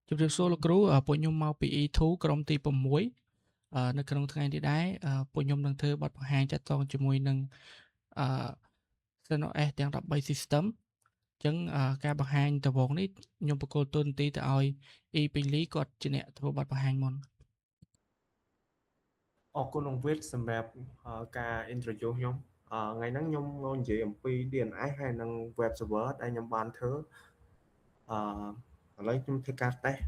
ជំរាបសួរលោកគ្រូពួកខ្ញុំមកពី E2 ក្រុមទី6នៅក្នុងថ្ងៃនេះដែរពួកខ្ញុំនឹងធ្វើបទបង្ហាញទាក់ទងជាមួយនឹងអឺ CentOS ទាំង13 System អញ្ចឹងការបង្ហាញដំបូងនេះខ្ញុំបកគោលតួនាទីទៅឲ្យ E ពេញលីគាត់ជាអ្នកធ្វើបទបង្ហាញមុន អរគុណលោកវិទ្យសម្រាប់ការ introduce ខ្ញុំថ្ងៃហ្នឹងខ្ញុំមកនិយាយអំពី DNS ហើយនិង web server ដែលខ្ញុំបានធ្វើឥឡូវខ្ញុំធ្វើការ test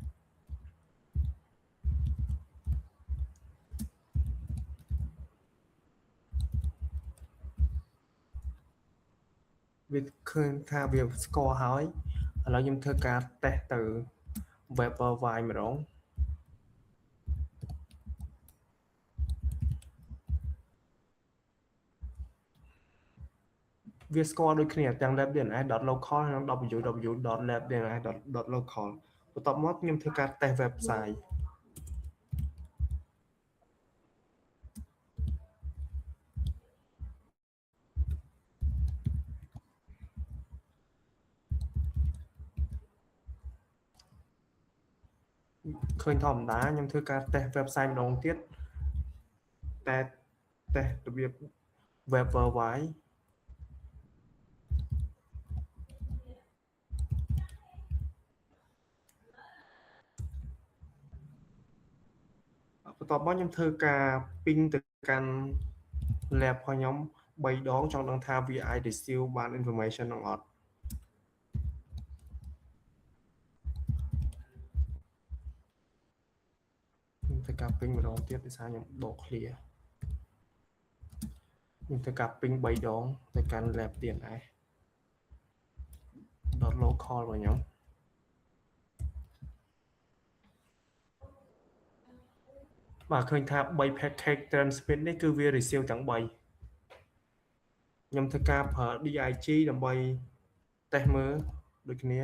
វាឃើញថាវាស្គាល់ហើយឥឡូវខ្ញុំធ្វើការ test ទៅ web server ម្ដងវាស្គាល់ដូចគ្នាទាំង labdns.local និង www.labdns.local បន្ទាប់មកខ្ញុំធ្វើការ test website ឃើញធម្មតាខ្ញុំធ្វើការ test website ម្ដងទៀតតែ test របៀប web server បន្ទាប់មកខ្ញុំធ្វើការ ping ទៅកាន់ lab របស់ខ្ញុំ3ដងចង់ដឹងថាវាអាច receive បាន information នឹងអត់ខ្ញុំធ្វើការ ping ម្ដងទៀតដោយសារខ្ញុំបក clear ខ្ញុំធ្វើការ ping 3ដងទៅកាន់ lab DNS .local របស់ខ្ញុំបាទឃើញថា3 package transmit នេះគឺវា receive ទាំង3ខ្ញុំធ្វើការប្រើ DIG ដើម្បី test មើលដូចគ្នា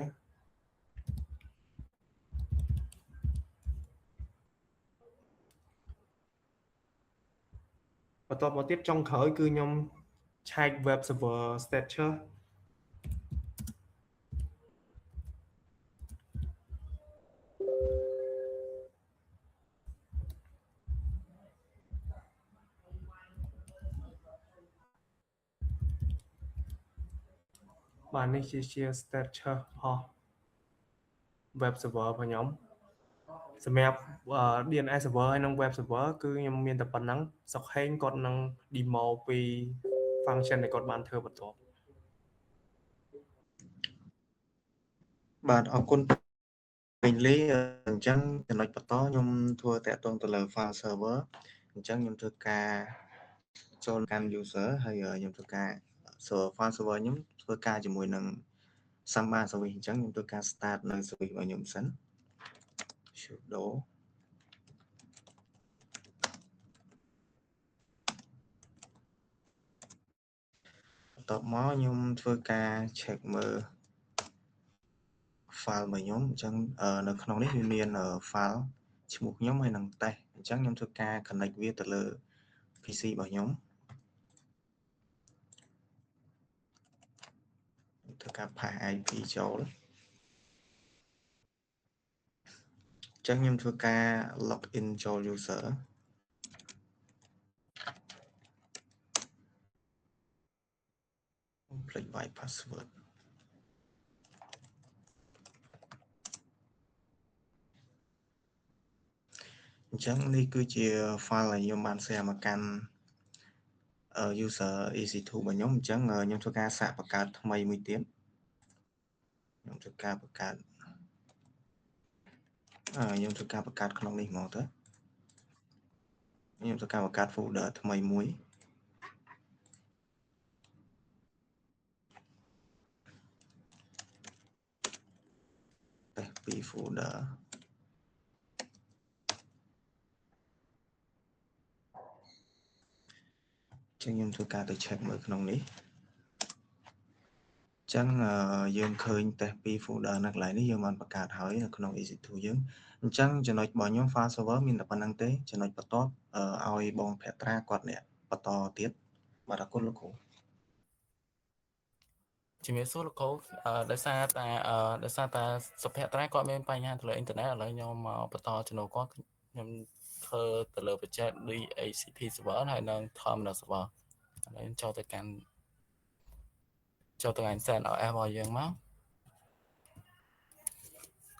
បន្ទាប់មកទៀតចុងក្រោយគឺខ្ញុំឆែក web server status បាទនេះជា status របស់ web server របស់ខ្ញុំសម្រាប់ DNS server ហើយនិង web server គឺខ្ញុំមានតែប៉ុណ្ណឹងសុកហេងគាត់នឹង demo ពី function ដែលគាត់បានធ្វើបន្ទាប់បាទអរគុណពេញលីអញ្ចឹងចំណុចបន្តខ្ញុំធ្វើតាក់ទងទៅលើ file server អញ្ចឹងខ្ញុំធ្វើការចូលកាន់ user ហើយខ្ញុំធ្វើការ file server ខ្ញុំធ្វើការជាមួយនឹង Samba service អញ្ចឹងខ្ញុំធ្វើការ start នៅ service របស់ខ្ញុំសិន sudo បន្ទាប់មកខ្ញុំធ្វើការ check មើល file របស់ខ្ញុំអញ្ចឹងនៅក្នុងនេះវាមាន file ឈ្មោះខ្ញុំហើយនឹង test អញ្ចឹងខ្ញុំធ្វើការ connect វាទៅលើ PC របស់ខ្ញុំធ្វើការ pass IP ចូលអញ្ចឹងខ្ញុំធ្វើការ log in ចូល user ភ្លេច bypass password អញ្ចឹងនេះគឺជា file ដែលខ្ញុំបាន share មកកាន់ user EC2 របស់ខ្ញុំអញ្ចឹងខ្ញុំធ្វើការសាកបង្កើតថ្មីមួយទៀតខ្ញុំធ្វើការបង្កើតក្នុងនេះមកទៅខ្ញុំធ្វើការបង្កើត folder ថ្មីមួយតែពីរ folder ចឹងខ្ញុំធ្វើការទៅ check មើលក្នុងនេះចឹងយើងឃើញតេស្តពី folder នៅកន្លែងនេះយើងបានបង្កើតហើយនៅក្នុង EC2 យើងអញ្ចឹងចំណុចរបស់ខ្ញុំ file server មានតែប៉ុណ្្នឹងទេចំណុចបន្ទាប់ឲ្យបងភត្រាគាត់អ្នកបន្តទៀតបាទអរគុណលោកគ្រូ ជំរាបសួរលោកគ្រូដោយសារតែសុភ័ក្រគាត់មានបញ្ហាទៅលើអ៊ីនធឺណិតឥឡូវខ្ញុំមកបន្តជំនួសគាត់ខ្ញុំធ្វើទៅលើបច្ចេក DHCP server ហើយនឹង terminal server ឥឡូវខ្ញុំចូលទៅកាន់ send RF របស់យើងមក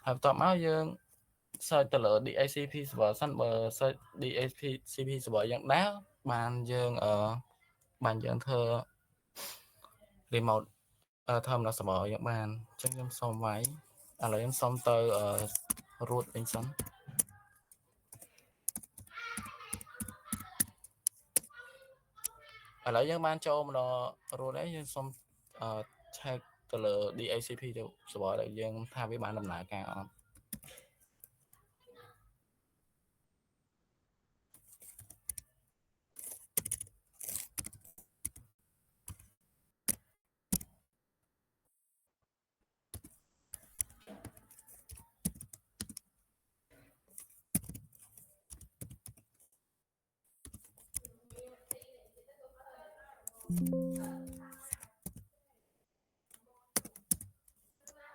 ហើយបន្ទាប់មកយើង search ទៅលើ DHCP server សិនបើ search DHCP server យ៉ាងដែរបានយើងធ្វើ remote terminal server យ៉ាងបានអញ្ចឹងខ្ញុំសុំវាយឥឡូវខ្ញុំសុំទៅ root វិញសិនឥឡូវយើងបានចូលមកដល់ root ហើយយើងសុំ check ទៅលើ DHCP server ដែលយើងថាវាបានដំណើរការអត់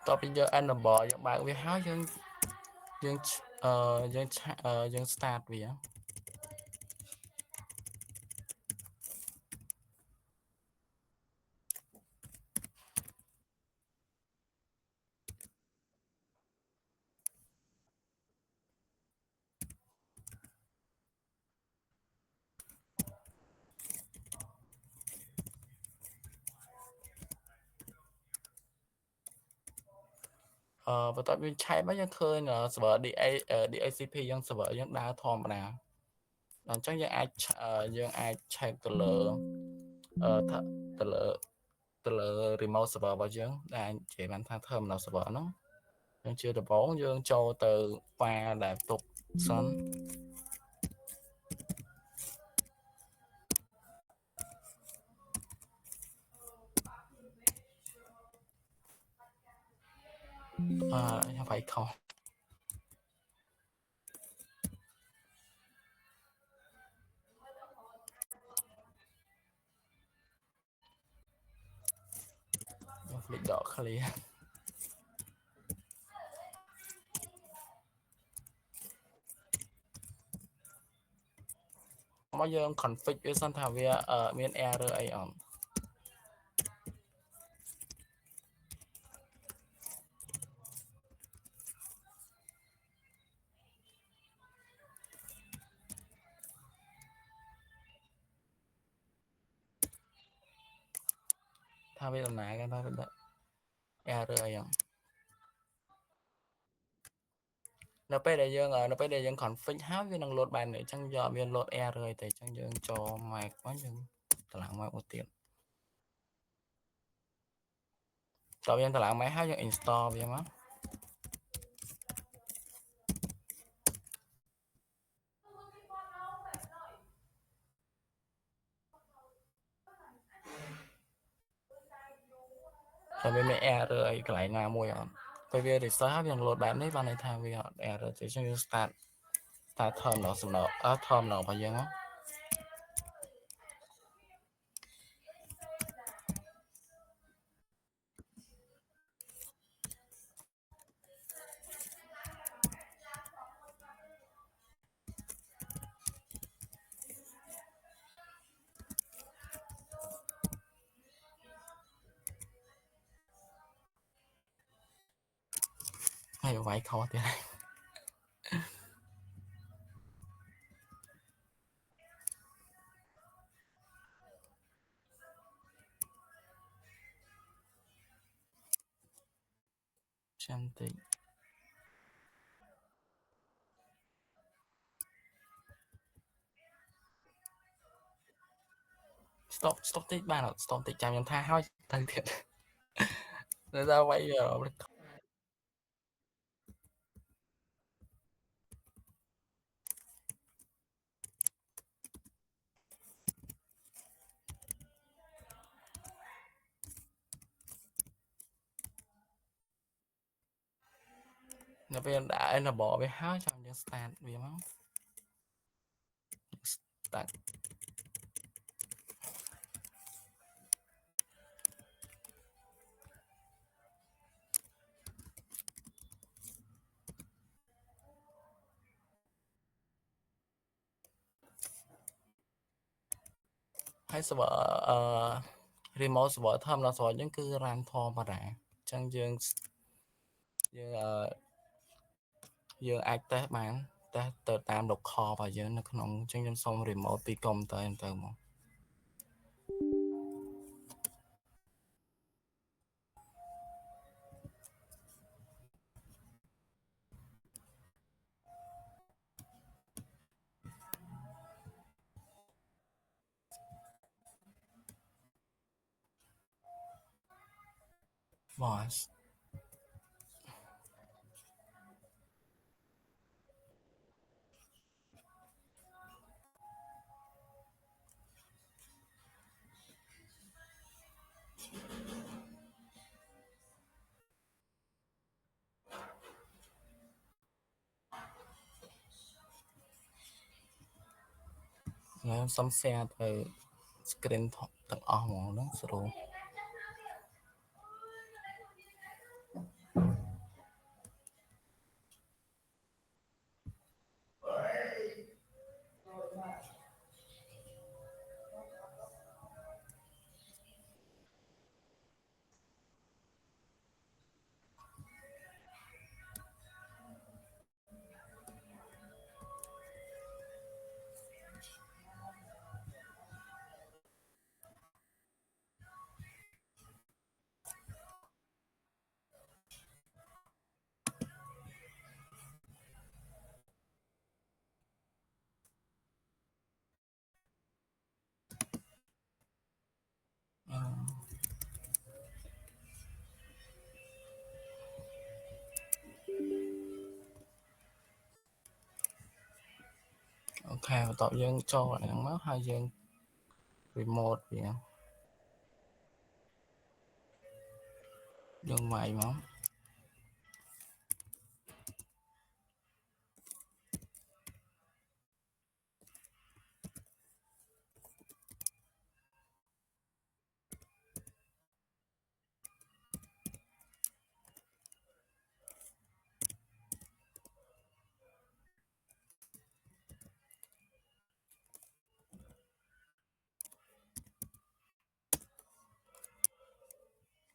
តទៅពីយើង end number យើងបើកវាហើយយើង start វាបន្ទាប់យើងឆែកមកយើងឃើញ server DHCP យើង server យើងដើរធម្មតាអញ្ចឹងយើងអាច check ទៅលើ remote server របស់យើងដែលនិយាយបានថា terminal server ហ្នឹងយើងជាដំបូងយើងចូលទៅ file ដែលផ្ទុកសិនខ្ញុំវាយខុសខ្ញុំភ្លេចដក clear មកយើង config វាសិនថាវាមាន error អីអត់ថាវាដំណើរការថាវា error អីអត់នៅពេលដែលយើង config ហើយវានឹង load បានអញ្ចឹងយកអត់មាន load error អីទេអញ្ចឹងយើងចូល Mac មកយើងត្រឡប់មកទៀតតើយើងត្រឡប់មកហើយយើង install វាមកតែវាមាន error អីកន្លែងណាមួយអត់ពេលវា reset ហើយវានឹង load បែបនេះបានន័យថាវាអត់ error ទេអញ្ចឹងយើង start terminal terminal របស់យើងមកហើយវាយខុសទៀតចាំតិចstop តិចបានអត់ stop តិចចាំខ្ញុំថាហើយទៅទៀតនៅតែវាយនៅពេលដាក់ enable វាហើយចាំយើង start វាមក start ឥ ហើយ server remote server ធម្មតា server យើងគឺ run ធម្មតាអញ្ចឹងយើងអាចតេស្តបានតេស្តទៅតាម local របស់យើងនៅក្នុងអញ្ចឹងខ្ញុំសូម remote ពី computer ទៅមក boss ខ្ញុំសូម share ទៅ screen ទាំងអស់ហ្មងហ្នឹងស្រួល អូខេបន្ទាប់យើងចូលអាហ្នឹងមកហើយយើង remote វាយើងវាយមក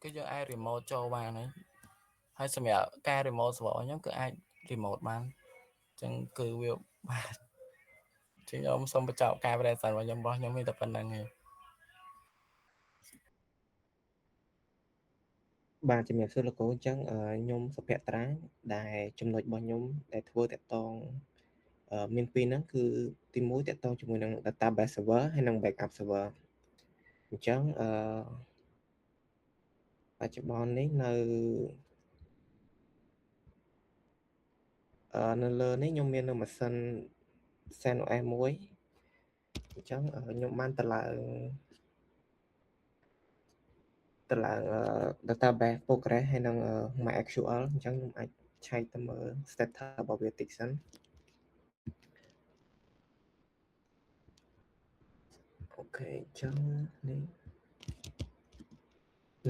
គឺយើងអាច remote ចូលបានហើយសម្រាប់ការ remote server ខ្ញុំគឺអាច remote បានអញ្ចឹងគឺវាបាទខ្ញុំសូមបញ្ចប់ការ presentation របស់ខ្ញុំមានតែប៉ុណ្្នឹងឯង បាទជំរាបសួរលោកគ្រូអញ្ចឹងខ្ញុំសុភ័ត្រាដែលចំណុចរបស់ខ្ញុំដែលធ្វើតាក់ទងមានពីរហ្នឹងគឺទី1តាក់ទងជាមួយនឹង database server ហើយនិង backup server អញ្ចឹងបច្ចុប្បន្ននេះនៅលើនេះខ្ញុំមាននៅម៉ាស៊ីន CentOS មួយអញ្ចឹងខ្ញុំបានទៅឡើង database Postgres ហើយនិង MySQL អញ្ចឹងខ្ញុំអាចឆែកទៅមើល status របស់វាតិចសិនអូខេអញ្ចឹង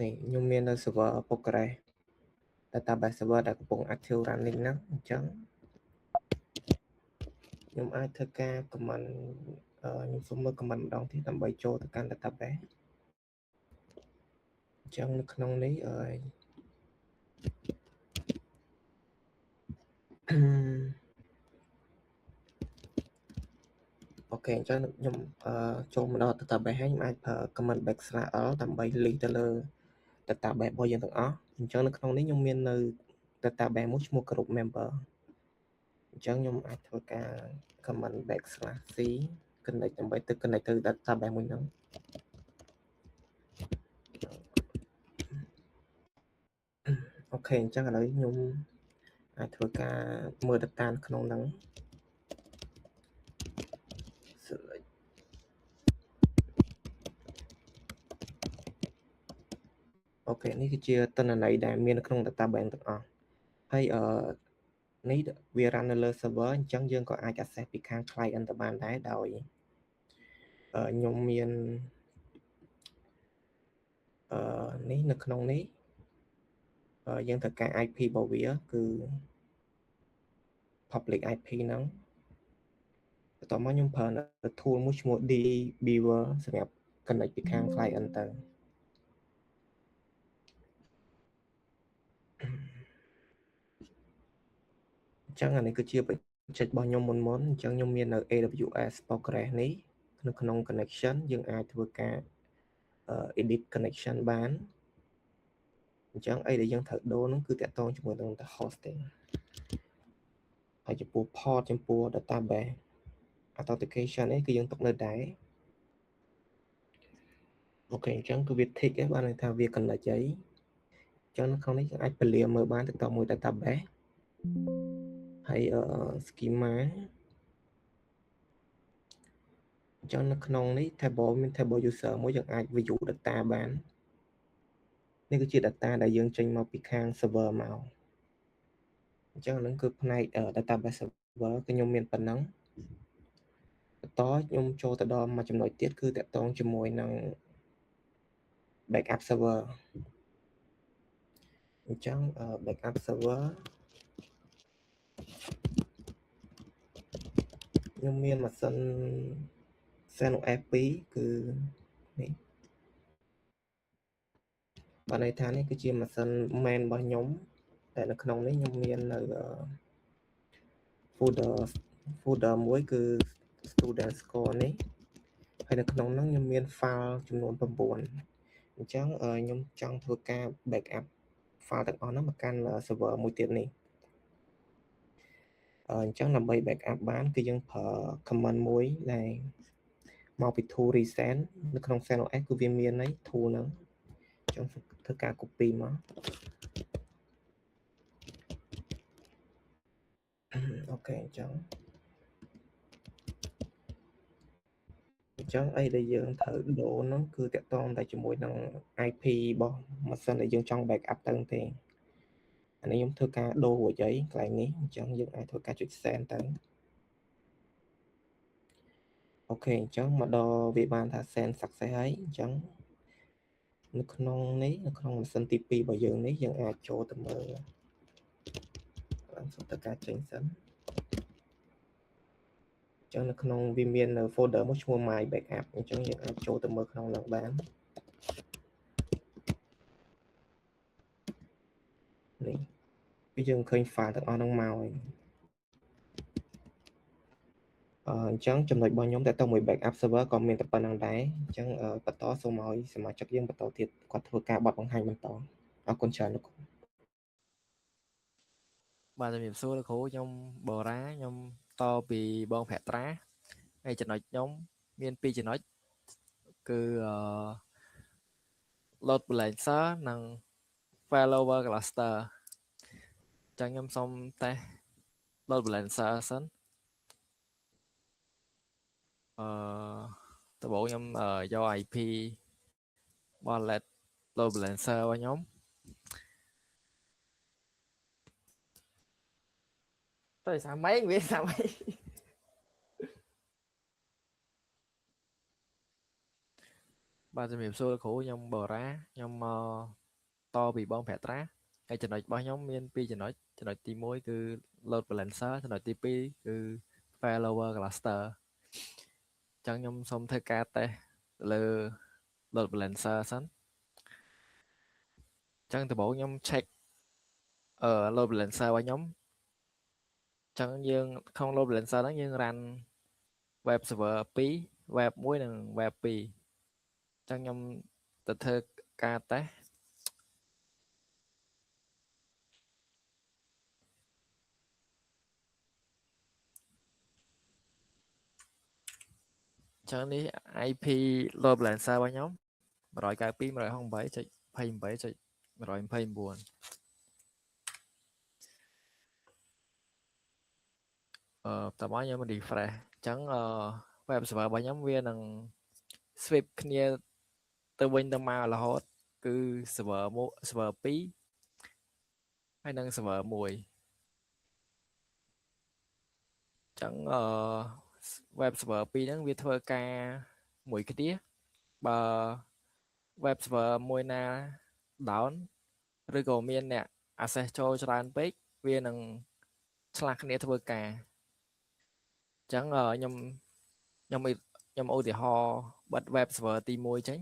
នេះខ្ញុំមាននៅ server Postgres database server ដែលកំពុង active running ហ្នឹងអញ្ចឹងខ្ញុំអាចធ្វើការ command ខ្ញុំសូមមើល command ម្ដងទៀតដើម្បីចូលទៅកាន់ database អញ្ចឹងនៅក្នុងនេះអូខេអញ្ចឹងខ្ញុំចូលមកដល់ database ហើយខ្ញុំអាចប្រើ command \l ដើម្បី link ទៅលើ database របស់យើងទាំងអស់អញ្ចឹងនៅក្នុងនេះខ្ញុំមាននៅ database មួយឈ្មោះ group member អញ្ចឹងខ្ញុំអាចធ្វើការ command \c connect ដើម្បីទៅ connect ទៅ database មួយហ្នឹងអូខេអញ្ចឹងឥឡូវខ្ញុំអាចធ្វើការមើល data ក្នុងហ្នឹងអូខេនេះគឺជាទិន្នន័យដែលមាននៅក្នុង database ទាំងអស់ហើយនេះវា run នៅលើ server អញ្ចឹងយើងក៏អាច access ពីខាង client ទៅបានដែរដោយខ្ញុំមាននេះនៅក្នុងនេះយើងត្រូវការ IP របស់វាគឺ public IP ហ្នឹងបន្ទាប់មកខ្ញុំប្រើ tool មួយឈ្មោះ dbeaver សម្រាប់ connect ពីខាង client ទៅអញ្ចឹងអានេះគឺជាបច្ចេករបស់ខ្ញុំមុនអញ្ចឹងខ្ញុំមាននៅ AWS Postgres នេះនៅក្នុង connection យើងអាចធ្វើការ edit connection បានអញ្ចឹងអីដែលយើងត្រូវដូរនោះគឺតាក់ទងជាមួយនឹង hosting ហើយចំពោះ port ចំពោះ database authentication នេះគឺយើងទុកនៅដែរអូខេអញ្ចឹងគឺវា tick ឯងបានន័យថាវា connect អីអញ្ចឹងនៅក្នុងនេះយើងអាចពលាមើលបានទៅមួយ database ហើយschema អញ្ចឹងនៅក្នុងនេះ table មាន table user មួយយើងអាច view data បាននេះគឺជា data ដែលយើងចេញមកពីខាង server មកអញ្ចឹងហ្នឹងគឺផ្នែក database server គឺខ្ញុំមានប៉ុណ្ណឹងបន្តខ្ញុំចូលទៅដល់មួយចំណុចទៀតគឺតាក់ទងជាមួយនឹង backup server អញ្ចឹង backup server ខ្ញុំមានម៉ាស៊ីន SANOS 2គឺនេះបានន័យថានេះគឺជាម៉ាស៊ីន main របស់ខ្ញុំតែនៅក្នុងនេះខ្ញុំមាននៅ folder មួយគឺ student score នេះហើយនៅក្នុងហ្នឹងខ្ញុំមាន file ចំនួន9អញ្ចឹងខ្ញុំចង់ធ្វើការ backup file ទាំងអស់ហ្នឹងមកកាន់ server មួយទៀតនេះអញ្ចឹងដើម្បី backup បានគឺយើងប្រើ command មួយដែលមកពី tool recent នៅក្នុង SANOS គឺវាមានហើយ tool ហ្នឹងអញ្ចឹងធ្វើការ copy មកអូខេអញ្ចឹងអីដែលយើងត្រូវដូរហ្នឹងគឺតាក់ទងតែជាមួយនឹង IP របស់ម៉ាស៊ីនដែលយើងចង់ backup ទៅទេអានេះខ្ញុំធ្វើការដូររួចហើយកន្លែងនេះអញ្ចឹងយើងអាចធ្វើការចុច send ទៅអូខេអញ្ចឹងមកដល់វាបានថា send success ហើយអញ្ចឹងនៅក្នុងនេះនៅក្នុងម៉ាស៊ីនទី2របស់យើងនេះយើងអាចចូលទៅមើលសូមទៅការចេញសិនអញ្ចឹងនៅក្នុងវាមាននៅ folder មួយឈ្មោះ my backup អញ្ចឹងយើងអាចចូលទៅមើលក្នុងនោះបាននេះវាយើងឃើញ file ទាំងអស់ហ្នឹងមកហើយអញ្ចឹងចំណុចរបស់ខ្ញុំតើតើមួយ backup server ក៏មានតែប៉ុណ្្នឹងដែរអញ្ចឹងបន្តសូមឲ្យសមាជិកយើងបន្តទៀតគាត់ធ្វើការបត់បង្ហាញបន្តអរគុណច្រើនលោកគ្រូបាទជំរាបសួរលោកគ្រូខ្ញុំបូរ៉ាខ្ញុំតពីបងភក្ត្រាហើយចំណុចខ្ញុំមាន2ចំណុចគឺ load balancer និង failover cluster អញ្ចឹងខ្ញុំសូមតេស្ត load balancer សិនដំបូងខ្ញុំយក IP របស់ load balancer របស់ខ្ញុំទៅសាម៉េងវាសាម៉េងបាទជំរាបសួរលោកគ្រូខ្ញុំបូរ៉ាខ្ញុំតពីបងភក្ត្រាហើយចំណុចរបស់ខ្ញុំមាន2ចំណុចទី1គឺ load balancer ចំណុចទី2គឺ failover cluster អញ្ចឹងខ្ញុំសូមធ្វើការតេស្តលើ load balancer សិនអញ្ចឹងដំបូងខ្ញុំ check load balancer របស់ខ្ញុំអញ្ចឹងយើងក្នុង load balancer ហ្នឹងយើង run web server 2 web 1និង web 2អញ្ចឹងខ្ញុំទៅធ្វើការតេស្តអញ្ចឹងនេះ IP load balancer របស់ខ្ញុំ 192.168.28.129 តើមកខ្ញុំ refresh អញ្ចឹងweb server របស់ខ្ញុំវានឹង switch គ្នាទៅវិញទៅមករហូតគឺ server 2ហើយនិង server 1អញ្ចឹងweb server 2ហ្នឹងវាធ្វើការមួយគ្នាបើ web server មួយណា down ឬក៏មានអ្នក access ចូលច្រើនពេកវានឹងឆ្លាស់គ្នាធ្វើការអញ្ចឹងខ្ញុំ ខ្ញុំឧទាហរណ៍បិទ web server ទី1ចេញ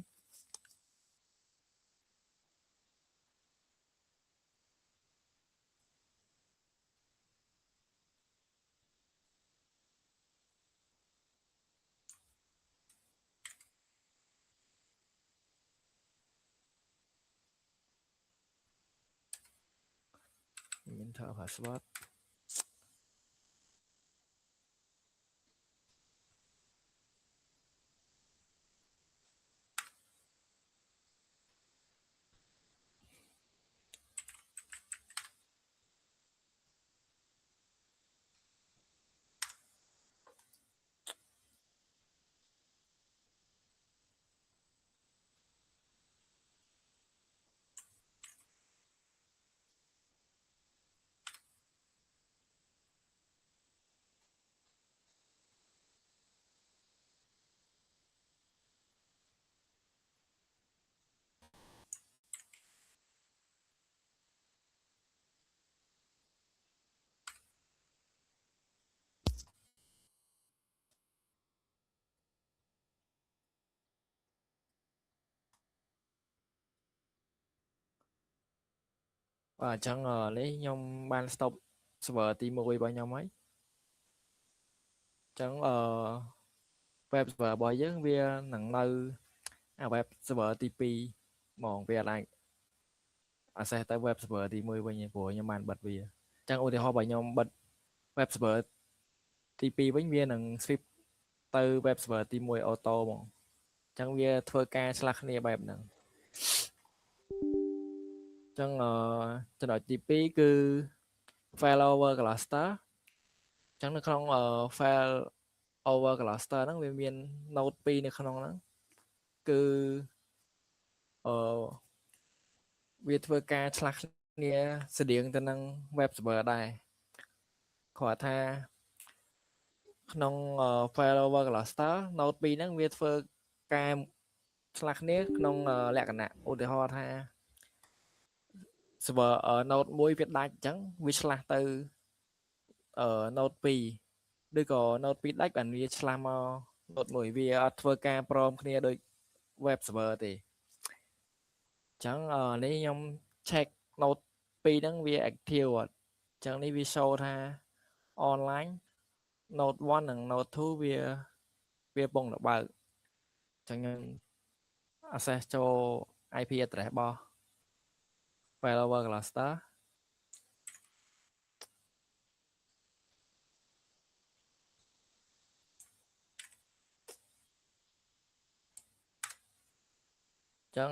មានធ្វើ password បាទអញ្ចឹងនេះខ្ញុំបាន stop server ទី1របស់ខ្ញុំហើយអញ្ចឹងweb server របស់យើងវានឹងនៅអា web server ទី2ហ្មងវាអាច access ទៅ web server ទី1វិញព្រោះខ្ញុំបានបិទវាអញ្ចឹងឧទាហរណ៍បើខ្ញុំបិទ web server ទី2វិញវានឹង shift ទៅ web server ទី1 auto ហ្មងអញ្ចឹងវាធ្វើការឆ្លាស់គ្នាបែបហ្នឹងអញ្ចឹងចំណុចទី2គឺ file over cluster អញ្ចឹងនៅក្នុង file over cluster ហ្នឹងវាមាន node 2នៅក្នុងហ្នឹងគឺវាធ្វើការឆ្លាស់គ្នាស្តៀងទៅនឹង web server ដែរគ្រាន់ថាក្នុង file over cluster node 2ហ្នឹងវាធ្វើការឆ្លាស់គ្នាក្នុងលក្ខណៈឧទាហរណ៍ថា server node 1វាដាច់អញ្ចឹងវាឆ្លាស់ទៅnode 2ឬក៏ node 2ដាច់បានវាឆ្លាស់មក node 1វាអត់ធ្វើការព្រមគ្នាដូច web server ទេអញ្ចឹងនេះខ្ញុំ check node 2ហ្នឹងវា active អត់អញ្ចឹងនេះវា show ថា online node 1និង node 2វាពងតែបើកអញ្ចឹងខ្ញុំ access ចូល IP address របស់ file over cluster អញ្ចឹង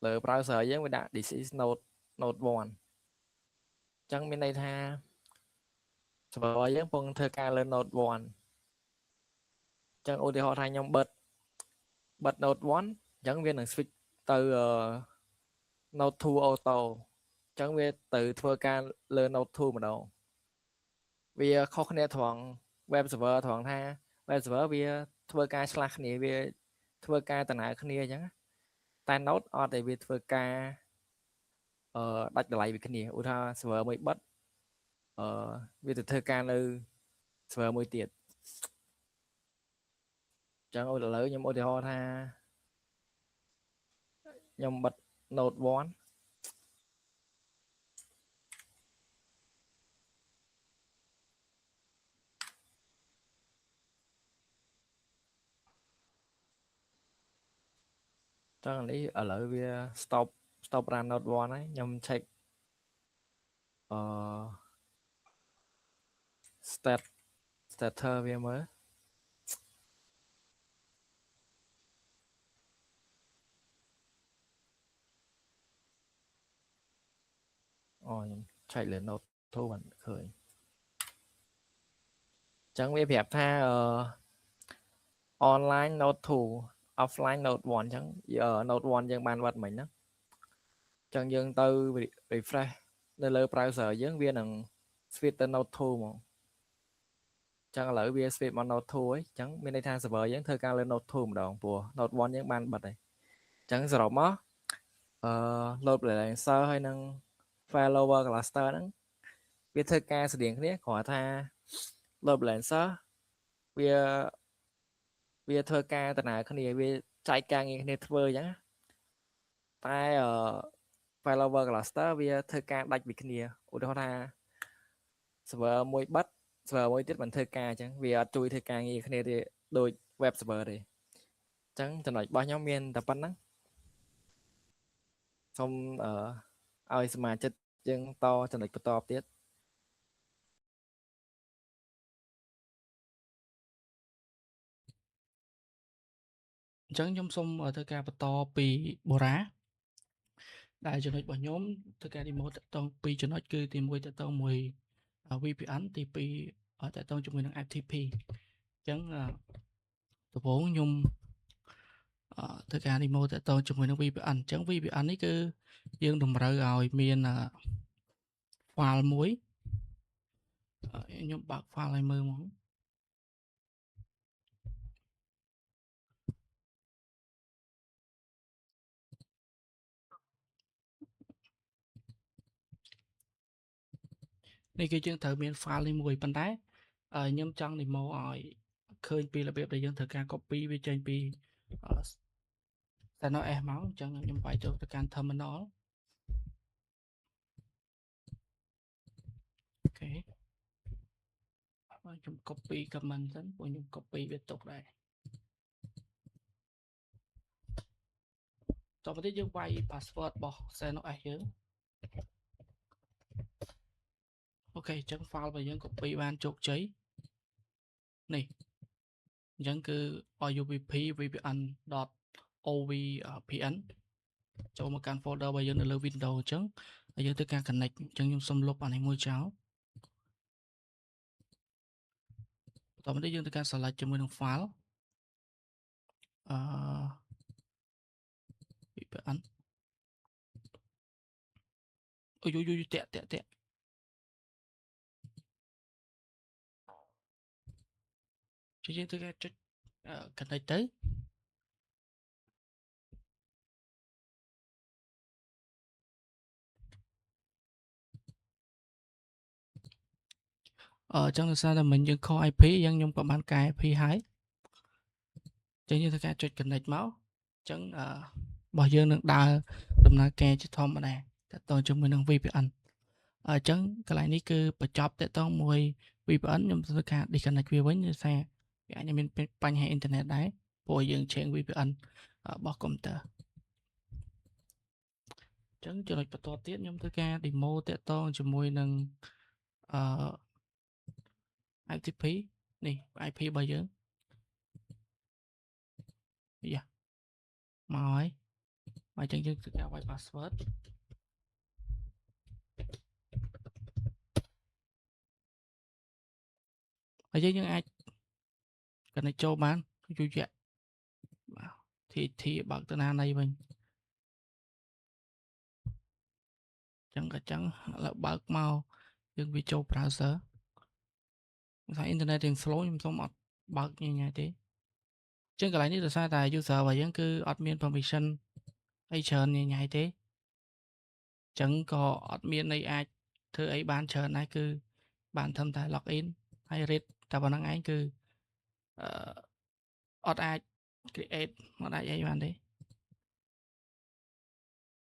លើ browser យើងវាដាក់ this is node 1អញ្ចឹងមានន័យថា server យើងកំពុងធ្វើការលើ node 1អញ្ចឹងឧទាហរណ៍ថាខ្ញុំបិទ node 1អញ្ចឹងវានឹង switch ទៅ node 2 auto អញ្ចឹងវាទៅធ្វើការលើ node 2ម្ដងវាខុសគ្នាត្រង់ web server ត្រង់ថា web server វាធ្វើការឆ្លាស់គ្នាវាធ្វើការដំណើរគ្នាអញ្ចឹងតែ node អត់តែវាធ្វើការដាច់តម្លៃពីគ្នាឧទាហរណ៍ server មួយបិទវាទៅធ្វើការនៅ server មួយទៀតអញ្ចឹងឥឡូវខ្ញុំឧទាហរណ៍ថាខ្ញុំបិទ node 1ចឹងនេះឥឡូវវា stop run node 1ហើយខ្ញុំ check status វាមើលខ្ញុំ check លើ node 2បានឃើញចឹងវាប្រាប់ថាonline node 2 offline node 1អញ្ចឹង node 1យើងបានវត្តមិញហ្នឹងអញ្ចឹងយើងទៅ refresh នៅលើ browser យើងវានឹង switch ទៅ node 2ហ្មងអញ្ចឹងឥឡូវវា switch មក node 2ហើយអញ្ចឹងមានន័យថា server យើងធ្វើការលើ node 2ម្ដងព្រោះ node 1យើងបានបិទហើយអញ្ចឹងសរុបមកload balancer ហើយនឹង file over cluster ហ្នឹងវាធ្វើការស្តៀងគ្នាគ្រាន់ថា load balancer វា វាធ្វើការដំណើរគ្នាវាចែកការងារគ្នាធ្វើអញ្ចឹងណាតែ failover cluster វាធ្វើការដាច់ពីគ្នាឧទាហរណ៍ថា server មួយបិទ server មួយទៀតមិនធ្វើការអញ្ចឹងវាអត់ជួយធ្វើការងារគ្នាទេដូច web server ទេអញ្ចឹងចំណុចរបស់ខ្ញុំមានតែប៉ុណ្្នឹងសូមឲ្យសមាជិកយើងតចំណុចបន្តទៀត អញ្ចឹងខ្ញុំសូមធ្វើការបន្តពីបូរ៉ាដែលចំណុចរបស់ខ្ញុំធ្វើការ demo តាក់ទងពីរចំណុចគឺទី1តាក់ទងមួយ VPN ទី2តាក់ទងជាមួយនឹង FTP អញ្ចឹងដំបូងខ្ញុំធ្វើការ demo តាក់ទងជាមួយនឹង VPN អញ្ចឹង VPN នេះគឺយើងតម្រូវឲ្យមាន file មួយខ្ញុំបើក file ឲ្យមើលមកនេះគឺយើងត្រូវមាន file នេះមួយប៉ុន្តែខ្ញុំចង់ demo ឲ្យឃើញពីរបៀបដែលយើងត្រូវការ copy វាចេញពី channel S មកអញ្ចឹងខ្ញុំបាយចូលទៅកាន់ terminal អូខេខ្ញុំ copy comment សិនព្រោះខ្ញុំ copy វាទុកដែរតទៅទៀតយើងវាយ password របស់ channel S យើងអូខេអញ្ចឹង file របស់យើង copy បានជោគជ័យនេះអញ្ចឹងគឺ RUVP VPN.ovpn ចូលមកកាន់ folder របស់យើងនៅលើ Windows អញ្ចឹងហើយយើងធ្វើការ connect អញ្ចឹងខ្ញុំសុំលុបអានេះមួយចោលបន្តមកទៀតយើងធ្វើការ select ជាមួយនឹង file VPN អូយតាក់អញ្ចឹងយើងធ្វើការចុច connect ទៅអញ្ចឹងដោយសារតែមិញយើងខុស IP អញ្ចឹងខ្ញុំក៏បានកែ IP ហើយអញ្ចឹងយើងធ្វើការចុច connect មកអញ្ចឹងរបស់យើងនឹងដើរដំណើរការជាធម្មតាតទៅជាមួយនឹង VPN អញ្ចឹងកន្លែងនេះគឺបញ្ចប់តទៅមួយ VPN ខ្ញុំធ្វើការ disconnect វាវិញដោយសារវាអាចមានបញ្ហាអ៊ីនធឺណិតដែរព្រោះយើងឆេង VPN របស់កុំព្យូទ័រអញ្ចឹងចំណុចបន្តទៀតខ្ញុំធ្វើការ demo តទៅជាមួយនឹងFTP នេះ IP របស់យើងយ៉ាមកហើយអញ្ចឹងយើងធ្វើការវាយ password ហើយយើងអាច connect ចូលបានយូរយៈធីបើកតាណានៃវិញអញ្ចឹងឥឡូវបើកមកយើងវាចូល browser ថាអ៊ីនធឺណិតរៀង slow ខ្ញុំសូមអត់បើកញ៉ៃទេអញ្ចឹងកន្លែងនេះដោយសារតែ user របស់យើងគឺអត់មាន permission អីច្រើនញ៉ៃទេអញ្ចឹងក៏អត់មានន័យអាចធ្វើអីបានច្រើនដែរគឺបានត្រឹមតែ login ហើយ read តែប៉ុណ្្នឹងឯងគឺអត់អាច create អត់អាចអីបានទេ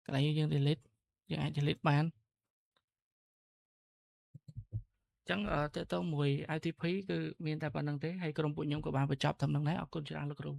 កន្លែងយើង delete យើងអាច delete បានអញ្ចឹងតទៅមួយ ITP គឺមានតែប៉ុណ្្នឹងទេហើយក្រុមពួកខ្ញុំក៏បានបញ្ចប់ត្រឹមហ្នឹងដែរអរគុណច្រើនលោកគ្រូ